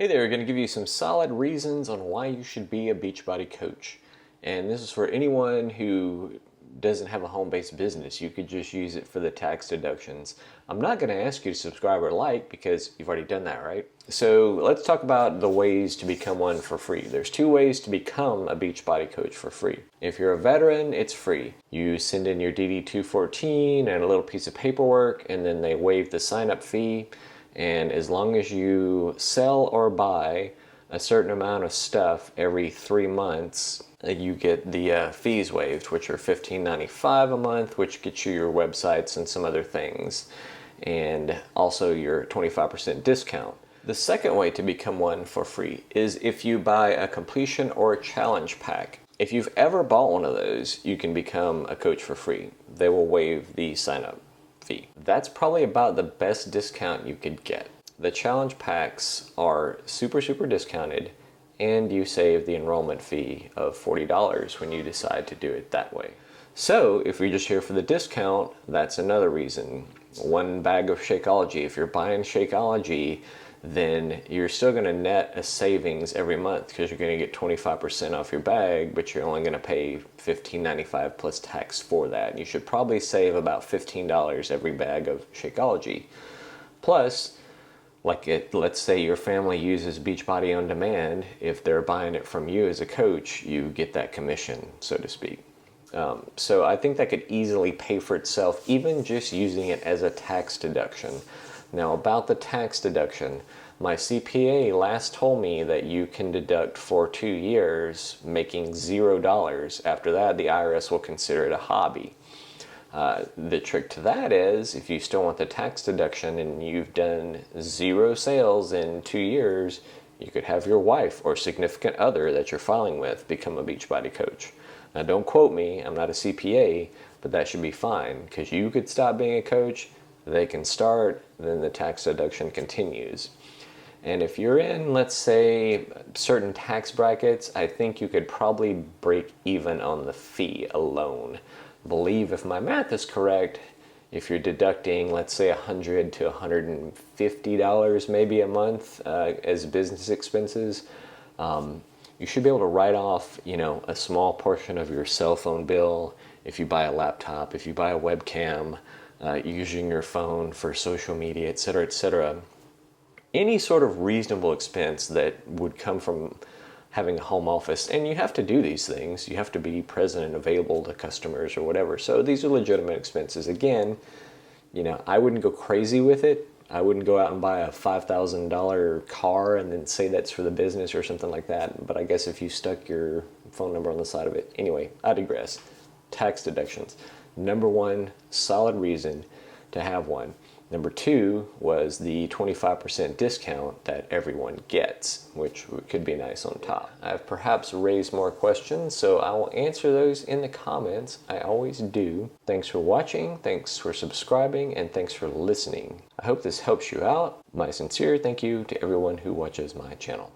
Hey there, going to give you some solid reasons on why you should be a Beachbody coach. And this is for anyone who doesn't have a home-based business. You could just use it for the tax deductions. I'm not going to ask you to subscribe or like because you've already done that, right? So let's talk about the ways to become one for free. There's two ways to become a Beachbody coach for free. If you're a veteran, it's free. You send in your DD-214 and a little piece of paperwork, and then they waive the sign-up fee. And as long as you sell or buy a certain amount of stuff every 3 months, you get the fees waived, which are $15.95 a month, which gets you your websites and some other things, and also your 25% discount. The second way to become one for free is if you buy a completion or a challenge pack. If you've ever bought one of those, you can become a coach for free. They will waive the sign-up fee. That's probably about the best discount you could get. The challenge packs are super discounted, and you save the enrollment fee of $40 when you decide to do it that way. So if you're just here for the discount, that's another reason. One bag of Shakeology. If you're buying Shakeology, then you're still going to net a savings every month because you're going to get 25% off your bag, but you're only going to pay $15.95 plus tax for that. You should probably save about $15 every bag of Shakeology. Plus, let's say your family uses Beachbody on demand. If they're buying it from you as a coach, you get that commission, so to speak. So I think that could easily pay for itself, even just using it as a tax deduction. Now, about the tax deduction, my CPA last told me that you can deduct for 2 years, making $0. After that, the IRS will consider it a hobby. The trick to that is, if you still want the tax deduction and you've done 0 sales in 2 years, you could have your wife or significant other that you're filing with become a Beachbody coach. Now, don't quote me, I'm not a CPA, but that should be fine, because you could stop being a coach, they can start, then the tax deduction continues. And if you're in, let's say, certain tax brackets, I think you could probably break even on the fee alone. I believe, if my math is correct, if you're deducting, let's say, $100 to $150 maybe a month as business expenses, you should be able to write off, a small portion of your cell phone bill if you buy a laptop, if you buy a webcam, using your phone for social media, etc., etc. Any sort of reasonable expense that would come from having a home office, and you have to do these things. You have to be present and available to customers or whatever. So these are legitimate expenses. Again, I wouldn't go crazy with it. I wouldn't go out and buy a $5,000 car and then say that's for the business or something like that. But I guess if you stuck your phone number on the side of it. Anyway, I digress. Tax deductions. Number one, solid reason to have one. Number two was the 25% discount that everyone gets, which could be nice on top. I've perhaps raised more questions, so I will answer those in the comments. I always do. Thanks for watching, thanks for subscribing, and thanks for listening. I hope this helps you out. My sincere thank you to everyone who watches my channel.